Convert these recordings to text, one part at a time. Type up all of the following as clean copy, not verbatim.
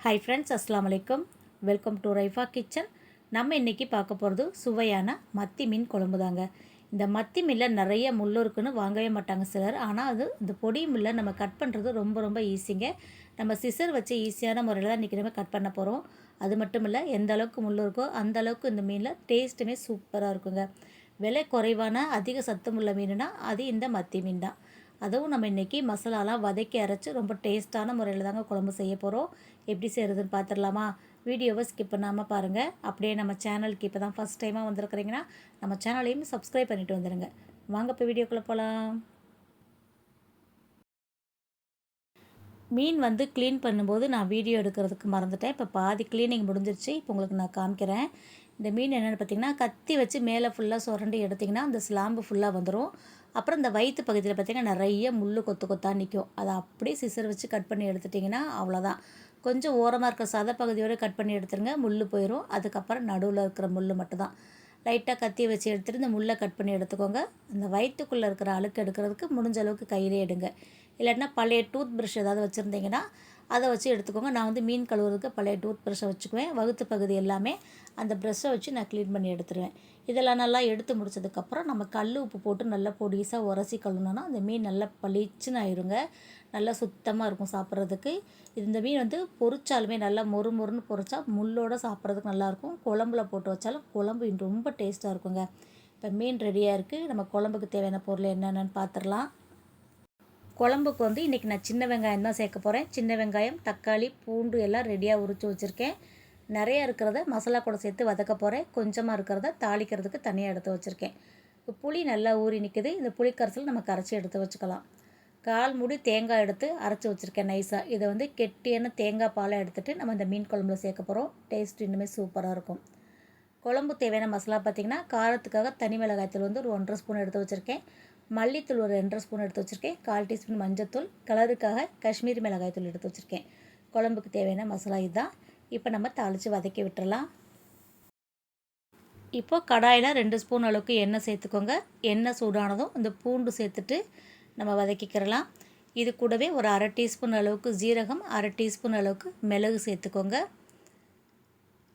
Hi friends, அஸ்ஸலாமு அலைக்கும். Welcome to Raifa kitchen. நம்ம இன்றைக்கி பார்க்க போகிறது சுவையான மத்தி மீன் குழம்பு தாங்க. இந்த மத்தி மீனில் நிறைய முள் இருக்குன்னு வாங்கவே மாட்டாங்க சிலர். ஆனால் இந்த பொடி முள்ளை நம்ம கட் பண்ணுறது ரொம்ப ரொம்ப ஈஸிங்க. நம்ம சிசர் வச்சு ஈஸியான முறையில் தான் இன்றைக்கி நம்ம கட் பண்ண போகிறோம். அது மட்டும் இல்லை, எந்த அளவுக்கு முள் இருக்கோ அந்த அளவுக்கு இந்த மீனில் டேஸ்ட்டுமே சூப்பராக இருக்குங்க. விலை குறைவான அதிக சத்துமுள்ள மீனுனா அது இந்த மத்தி மீன் தான். அதுவும் நம்ம இன்றைக்கி மசாலாலாம் வதக்கி அரைச்சி ரொம்ப டேஸ்ட்டான முறையில் தாங்க குழம்பு செய்ய போகிறோம். எப்படி செய்கிறதுன்னு பார்த்துடலாமா? வீடியோவை ஸ்கிப் பண்ணாமல் பாருங்கள். அப்படியே நம்ம சேனலுக்கு இப்போ தான் ஃபஸ்ட் டைமாக வந்திருக்கிறீங்கன்னா நம்ம சேனலையும் சப்ஸ்கிரைப் பண்ணிவிட்டு வந்துடுங்க. வாங்க இப்போ வீடியோக்குள்ளே போகலாம். மீன் க்ளீன் பண்ணும்போது நான் வீடியோ எடுக்கிறதுக்கு மறந்துட்டேன். இப்போ பாதி க்ளீனிங் முடிஞ்சிருச்சு. இப்போ உங்களுக்கு நான் காமிக்கிறேன். இந்த மீன் என்னென்னு பார்த்திங்கன்னா, கத்தி வச்சு மேலே ஃபுல்லாக சுரண்டி எடுத்திங்கன்னா அந்த ஸ்லாம்பு ஃபுல்லாக வந்துடும். அப்புறம் இந்த வயிற்று பகுதியில் பார்த்திங்கன்னா நிறைய முள் கொத்து கொத்தாக நிற்கும். அதை அப்படியே சிசர் வச்சு கட் பண்ணி எடுத்துட்டிங்கன்னா அவ்வளோதான். கொஞ்சம் ஓரமாக இருக்க சதை பகுதியோடு கட் பண்ணி எடுத்துருங்க, முள் போயிடும். அதுக்கப்புறம் நடுவில் இருக்கிற முள் மட்டும்தான் லைட்டாக கத்தியை வச்சு எடுத்துகிட்டு இந்த முள்ளை கட் பண்ணி எடுத்துக்கோங்க. அந்த வயிற்றுக்குள்ளே இருக்கிற அழுக்கு எடுக்கிறதுக்கு முடிஞ்ச அளவுக்கு கையிலே எடுங்க. இல்லைன்னா பழைய டூத் ப்ரஷ் ஏதாவது வச்சுருந்தீங்கன்னா அதை வச்சு எடுத்துக்கோங்க. நான் மீன் கழுவுறதுக்கு பழைய டூத் ப்ரஷ்ஷை வச்சுக்குவேன். வகுத்து பகுதி எல்லாமே அந்த ப்ரஷ்ஷை வச்சு நான் க்ளீன் பண்ணி எடுத்துருவேன். இதெல்லாம் நல்லா எடுத்து முடிச்சதுக்கப்புறம் நம்ம கல் உப்பு போட்டு நல்லா பொடிசாக உரசி கழுவுனோன்னா அந்த மீன் நல்லா பளிச்சுன்னு ஆயிருங்க. நல்லா சுத்தமாக இருக்கும் சாப்பிட்றதுக்கு. இந்த மீன் பொரிச்சாலுமே நல்லா மொறு மொறுன்னு பொரிச்சா முள்ளோடு சாப்பிட்றதுக்கு நல்லாயிருக்கும். குழம்புல போட்டு வச்சாலும் குழம்பு ரொம்ப டேஸ்ட்டாக இருக்குங்க. இப்போ மீன் ரெடியாக இருக்குது. நம்ம குழம்புக்கு தேவையான பொருள் என்னென்னு பார்த்துடலாம். குழம்புக்கு இன்றைக்கி நான் சின்ன வெங்காயம் தான் சேர்க்க போகிறேன். சின்ன வெங்காயம், தக்காளி, பூண்டு எல்லாம் ரெடியாக உரித்து வச்சுருக்கேன். நிறையா இருக்கிறத மசாலா கூட சேர்த்து வதக்க போகிறேன். கொஞ்சமாக இருக்கிறத தாளிக்கிறதுக்கு தனியாக எடுத்து வச்சுருக்கேன். இப்போ புளி நல்லா ஊறி நிற்குது. இந்த புளி கரைசல் நம்ம கரைச்சி எடுத்து வச்சுக்கலாம். 1/4 மூடி தேங்காய் எடுத்து அரைச்சி வச்சுருக்கேன் நைஸாக. இதை கெட்டியான தேங்காய் பாலை எடுத்துகிட்டு நம்ம இந்த மீன் குழம்புல சேர்க்க போகிறோம். டேஸ்ட் இன்னுமே சூப்பராக இருக்கும். குழம்பு தேவையான மசாலா பார்த்திங்கன்னா, காரத்துக்காக தனி மிளகாய்த்தூள் ஒரு 1.5 ஸ்பூன் எடுத்து வச்சுருக்கேன். மல்லித்தூள் ஒரு 2.5 ஸ்பூன் எடுத்து வச்சுருக்கேன். 1/4 டீஸ்பூன் மஞ்சத்தூள், கலருக்காக காஷ்மீரி மிளகாய்த்தூள் எடுத்து வச்சுருக்கேன். குழம்புக்கு தேவையான மசாலா இதுதான். இப்போ நம்ம தாளித்து வதக்கி விட்டுறலாம். இப்போது கடாயில் 2 ஸ்பூன் அளவுக்கு எண்ணெய் சேர்த்துக்கோங்க. எண்ணெய் சூடானதும் இந்த பூண்டு சேர்த்துட்டு நம்ம வதக்கிக்கிறலாம். இது கூடவே ஒரு 1/2 டீஸ்பூன் அளவுக்கு ஜீரகம், 1/2 டீஸ்பூன் அளவுக்கு மிளகு சேர்த்துக்கோங்க.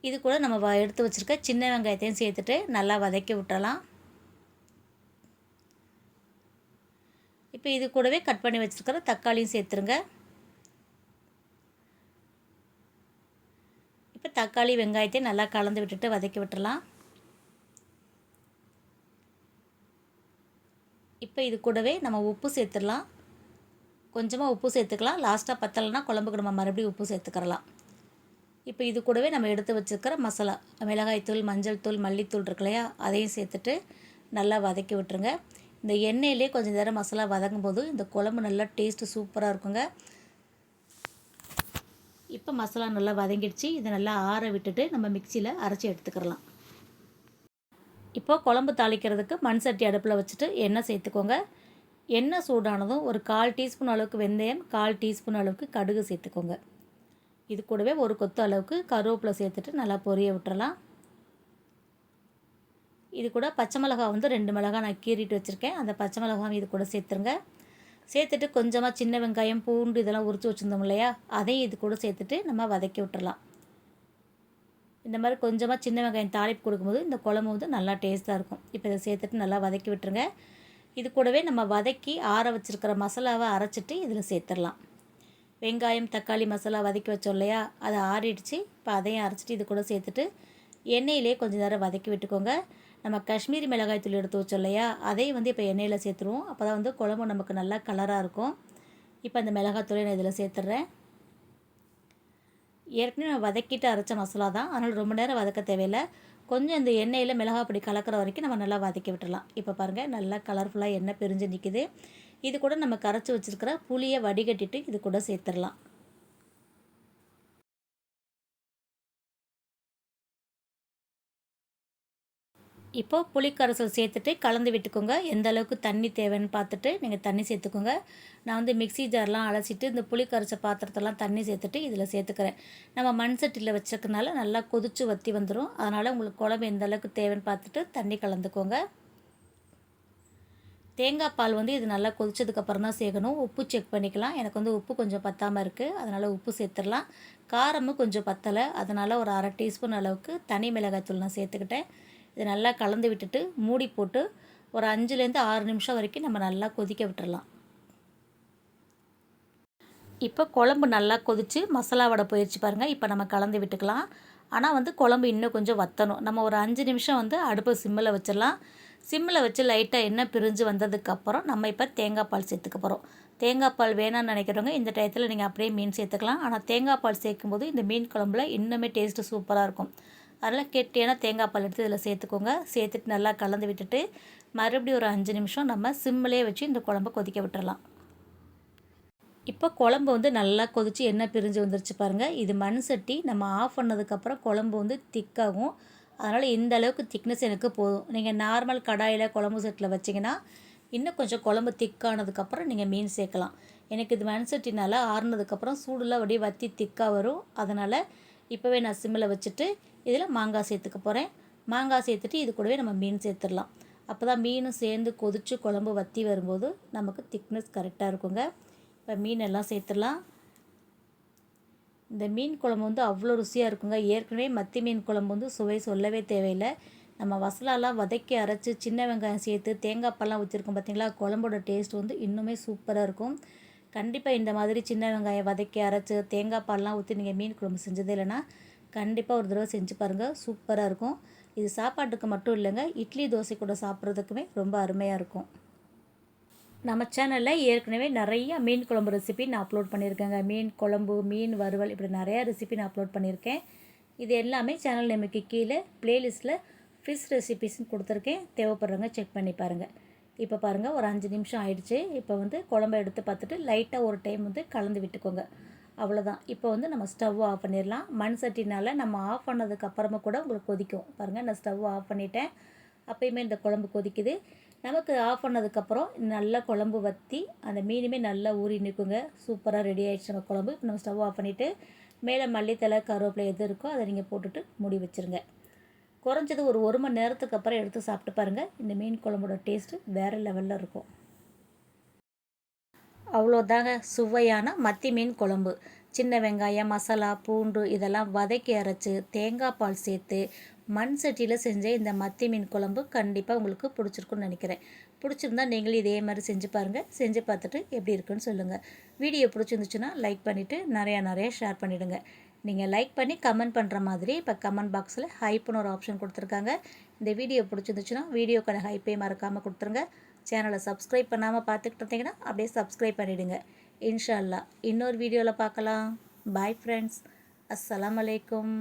இது கூட நம்ம எடுத்து வச்சுருக்க சின்ன வெங்காயத்தையும் சேர்த்துட்டு நல்லா வதக்கி விட்டுறலாம். இப்போ இது கூடவே கட் பண்ணி வச்சுருக்கிற தக்காளியும் சேர்த்துருங்க. இப்போ தக்காளி வெங்காயத்தையும் நல்லா கலந்து விட்டுட்டு வதக்கி விட்டுறலாம். இப்போ இது கூடவே நம்ம உப்பு சேர்த்துடலாம். கொஞ்சமாக உப்பு சேர்த்துக்கலாம். லாஸ்ட்டாக பத்தலைன்னா குழம்புக்கு நம்ம மறுபடியும் உப்பு சேர்த்துக்கிறலாம். இப்போ இது கூடவே நம்ம எடுத்து வச்சுருக்கிற மசாலா, மிளகாய்த்தூள், மஞ்சள் தூள், மல்லித்தூள் இருக்கு இல்லையா, அதையும் சேர்த்துட்டு நல்லா வதக்கி விட்டுருங்க. இந்த எண்ணெயிலே கொஞ்சம் நேரம் மசாலா வதங்கும் போது இந்த குழம்பு நல்லா டேஸ்ட்டு சூப்பராக இருக்குங்க. இப்போ மசாலா நல்லா வதங்கிடுச்சு. இதை நல்லா ஆற விட்டுட்டு நம்ம மிக்சியில் அரைச்சி எடுத்துக்கிறலாம். இப்போ குழம்பு தாளிக்கிறதுக்கு மண் சட்டி அடுப்பில் வச்சுட்டு எண்ணெய் சேர்த்துக்கோங்க. எண்ணெய் சூடானதும் ஒரு 1/4 டீஸ்பூன் அளவுக்கு வெந்தயம், 1/4 டீஸ்பூன் அளவுக்கு கடுகு சேர்த்துக்கோங்க. இது கூடவே ஒரு கொத்து அளவுக்கு கருவேப்பிலை சேர்த்துட்டு நல்லா பொரிய விட்டுறலாம். இது கூட பச்சை மிளகா 2 மிளகா நான் கீறிட்டு வச்சுருக்கேன். அந்த பச்சை மிளகாவும் இது கூட சேர்த்துருங்க. சேர்த்துட்டு கொஞ்சமாக சின்ன வெங்காயம், பூண்டு இதெல்லாம் உரித்து வச்சுருந்தோம் இல்லையா, அதையும் இது கூட சேர்த்துட்டு நம்ம வதக்கி விட்டுறலாம். இந்த மாதிரி கொஞ்சமாக சின்ன வெங்காயம் தாளிப்பு கொடுக்கும்போது இந்த குழம்பு நல்லா டேஸ்ட்டாக இருக்கும். இப்போ இதை சேர்த்துட்டு நல்லா வதக்கி விட்டுருங்க. இது கூடவே நம்ம வதக்கி ஆற வச்சுருக்கிற மசாலாவை அரைச்சிட்டு இதில் சேர்த்துடலாம். வெங்காயம், தக்காளி மசாலா வதக்கி வச்சோம் இல்லையா, அதை ஆறிடுச்சு. இப்போ அதையும் அரைச்சிட்டு இது கூட சேர்த்துட்டு எண்ணெயிலே கொஞ்சம் நேரம் வதக்கி விட்டுக்கோங்க. நம்ம காஷ்மீரி மிளகாய் தூள் எடுத்து வச்சோம் இல்லையா, அதையும் இப்போ எண்ணெயில் சேர்த்துருவோம். அப்போ தான் குழம்பு நமக்கு நல்லா கலராக இருக்கும். இப்போ அந்த மிளகாத்தூளை நான் இதில் சேர்த்துட்றேன். ஏற்கனவே நம்ம வதக்கிட்டு அரைச்ச மசாலா தான், அதனால் ரொம்ப நேரம் வதக்க தேவையில்லை. கொஞ்சம் இந்த எண்ணெயில் மிளகாய் பொடி கலக்கிற வரைக்கும் நம்ம நல்லா வதக்கி விட்டுடலாம். இப்போ பாருங்கள், நல்லா கலர்ஃபுல்லாக எண்ணெய் பிரிஞ்சு நிற்கிது. இது கூட நம்ம கரைச்சி வச்சுருக்கிற புளியை வடிகட்டிட்டு இது கூட சேர்த்துடலாம். இப்போது புளிக்கரைசல் சேர்த்துட்டு கலந்து விட்டுக்கோங்க. எந்த அளவுக்கு தண்ணி தேவைன்னு பார்த்துட்டு நீங்கள் தண்ணி சேர்த்துக்கோங்க. நான் மிக்ஸி ஜார்லாம் அலசிட்டு இந்த புளி கரைச்ச பாத்திரத்தெல்லாம் தண்ணி சேர்த்துட்டு இதில் சேர்த்துக்கிறேன். நம்ம மண் சட்டியில் வச்சுருக்கனால நல்லா கொதிச்சு வற்றி வந்துடும். அதனால் உங்களுக்கு குழம்பு எந்த அளவுக்கு தேவைன்னு பார்த்துட்டு தண்ணி கலந்துக்கோங்க. தேங்காய் பால் இது நல்லா கொதிச்சதுக்கப்புறம் தான் சேர்க்கணும். உப்பு செக் பண்ணிக்கலாம். எனக்கு உப்பு கொஞ்சம் பத்தாமல் இருக்குது, அதனால் உப்பு சேர்த்துடலாம். காரமும் கொஞ்சம் பத்தலை, அதனால் ஒரு 1/2 டீஸ்பூன் அளவுக்கு தனி மிளகாய்த்தூள் நான் சேர்த்துக்கிட்டேன். இது நல்லா கலந்து விட்டுட்டு மூடி போட்டு ஒரு 5லேருந்து 6 நிமிஷம் வரைக்கும் நம்ம நல்லா கொதிக்க விட்டுறலாம். இப்போ குழம்பு நல்லா கொதித்து மசாலா வடை போயிடுச்சு பாருங்கள். இப்போ நம்ம கலந்து விட்டுக்கலாம். ஆனால் வந்து குழம்பு இன்னும் கொஞ்சம் வற்றணும். நம்ம ஒரு 5 நிமிஷம் வந்து அடுப்பை சிம்மில் வச்சிடலாம். சிம்மில் வச்சு லைட்டாக எண்ணெய் பிரிஞ்சு வந்ததுக்கப்புறம் நம்ம இப்போ தேங்காய் பால் சேர்த்துக்க போகிறோம். தேங்காய் பால் வேணான்னு நினைக்கிறவங்க இந்த டயத்தில் நீங்கள் அப்படியே மீன் சேர்த்துக்கலாம். ஆனால் தேங்காய் பால் சேர்க்கும்போது இந்த மீன் குழம்புல இன்னுமே டேஸ்ட்டு சூப்பராக இருக்கும். அதனால் கெட்டியான தேங்காய் பால் எடுத்து இதில் சேர்த்துக்கோங்க. சேர்த்துட்டு நல்லா கலந்து விட்டுட்டு மறுபடியும் ஒரு 5 நிமிஷம் நம்ம சிம்மிலே வச்சு இந்த குழம்பை கொதிக்க விட்டுறலாம். இப்போ குழம்பு வந்து நல்லா கொதித்து எண்ணெய் பிரிஞ்சு வந்துருச்சு பாருங்கள். இது மண் சட்டி. நம்ம ஆஃப் பண்ணதுக்கப்புறம் குழம்பு வந்து திக்காகும். அதனால் இந்த அளவுக்கு திக்னஸ் எனக்கு போதும். நீங்கள் நார்மல் கடாயில் குழம்பு செட்டில் வச்சிங்கன்னா இன்னும் கொஞ்சம் குழம்பு திக்கானதுக்கப்புறம் நீங்கள் மீன் சேர்க்கலாம். எனக்கு இது மண் சட்டினால் ஆறுனதுக்கப்புறம் சூடுலாம் அப்படியே வற்றி திக்காக வரும். அதனால் இப்போவே நான் சிம்மில் வச்சுட்டு இதில் மாங்காய் சேர்த்துக்க போகிறேன். மாங்காய் சேர்த்துட்டு இது கூடவே நம்ம மீன் சேர்த்துடலாம். அப்போ தான் மீனும் சேர்ந்து கொதித்து குழம்பு வற்றி வரும்போது நமக்கு திக்னஸ் கரெக்டாக இருக்குங்க. இப்போ மீன் எல்லாம் சேர்த்துடலாம். இந்த மீன் குழம்பு வந்து அவ்வளோ ருசியாக இருக்குங்க. ஏற்கனவே மத்தி மீன் குழம்பு வந்து சுவை சொல்லவே தேவையில்லை. நம்ம மசாலாலாம் வதக்கி அரைச்சி சின்ன வெங்காயம் சேர்த்து தேங்காய் பால்லாம் ஊற்றிருக்கோம் பார்த்தீங்களா, குழம்போட டேஸ்ட் வந்து இன்னுமே சூப்பராக இருக்கும். கண்டிப்பாக இந்த மாதிரி சின்ன வெங்காயம் வதக்கி அரைச்சி தேங்காய் பால்லாம் ஊற்றி நீங்கள் மீன் குழம்பு செஞ்சதே இல்லைன்னா கண்டிப்பாக ஒரு தடவை செஞ்சு பாருங்கள். சூப்பராக இருக்கும். இது சாப்பாட்டுக்கு மட்டும் இல்லைங்க, இட்லி தோசை கூட சாப்பிட்றதுக்குமே ரொம்ப அருமையாக இருக்கும். நம்ம சேனலில் ஏற்கனவே நிறையா மீன் குழம்பு ரெசிபி நான் அப்லோட் பண்ணியிருக்கேங்க. மீன் குழம்பு, மீன் வறுவல், இப்படி நிறையா ரெசிபி நான் அப்லோட் பண்ணியிருக்கேன். இது எல்லாமே சேனல் நேமுக்கு கீழே ப்ளேலிஸ்ட்டில் ஃபிஷ் ரெசிபிஸ்ன்னு கொடுத்துருக்கேன். தேவைப்படுறவங்க செக் பண்ணி பாருங்கள். இப்போ பாருங்கள் ஒரு 5 நிமிஷம் ஆயிடுச்சு. இப்போ வந்து குழம்பை எடுத்து பார்த்துட்டு லைட்டாக ஒரு டைம் வந்து கலந்து விட்டுக்கோங்க. அவ்வளோதான். இப்போ வந்து நம்ம ஸ்டவ் ஆஃப் பண்ணிடலாம். மண் சட்டினால் நம்ம ஆஃப் பண்ணதுக்கு அப்புறமா கூட உங்களுக்கு கொதிக்கும் பாருங்கள். நான் ஸ்டவ் ஆஃப் பண்ணிட்டேன். அப்போயுமே இந்த குழம்பு கொதிக்குது. நமக்கு ஆஃப் பண்ணதுக்கப்புறம் நல்லா குழம்பு வற்றி அந்த மீனுமே நல்லா ஊறி நிற்குங்க. சூப்பராக ரெடி ஆகிடுச்சு நம்ம குழம்பு. இப்போ நம்ம ஸ்டவ் ஆஃப் பண்ணிவிட்டு மேலே மல்லித்தலை, கருவேப்பிலை எது இருக்கோ அதை நீங்கள் போட்டுட்டு மூடி வச்சுருங்க. குறைஞ்சது ஒரு 1 மணி நேரத்துக்கு அப்புறம் எடுத்து சாப்பிட்டு பாருங்கள். இந்த மீன் குழம்போட டேஸ்ட்டு வேறு லெவலில் இருக்கும். அவ்வளோதாங்க, சுவையான மத்தி மீன் குழம்பு. சின்ன வெங்காயம், மசாலா, பூண்டு இதெல்லாம் வதக்கி அரைச்சி தேங்காய் பால் சேர்த்து மண் சட்டியில் செஞ்ச இந்த மத்தி மீன் குழம்பு கண்டிப்பாக உங்களுக்கு பிடிச்சிருக்குன்னு நினைக்கிறேன். பிடிச்சிருந்தா நீங்களும் இதே மாதிரி செஞ்சு பாருங்கள். செஞ்சு பார்த்துட்டு எப்படி இருக்குன்னு சொல்லுங்கள். வீடியோ பிடிச்சிருந்துச்சுன்னா லைக் பண்ணிவிட்டு நிறையா ஷேர் பண்ணிவிடுங்க. நீங்கள் லைக் பண்ணி கமெண்ட் பண்ணுற மாதிரி இப்போ கமெண்ட் பாக்ஸில் ஹைப்புன்னு ஒரு ஆப்ஷன் கொடுத்துருக்காங்க. இந்த வீடியோ பிடிச்சிருந்துச்சுன்னா வீடியோக்கான ஹைப்பே மறக்காமல் கொடுத்துருங்க. சேனலை சப்ஸ்கிரைப் பண்ணாமல் பார்த்துக்கிட்டு இருந்தீங்கன்னா அப்படியே சப்ஸ்கிரைப் பண்ணிவிடுங்க. இன்ஷா அல்லாஹ் இன்னொரு வீடியோவில் பார்க்கலாம். Bye friends. அஸ்ஸலாமு அலைக்கும்.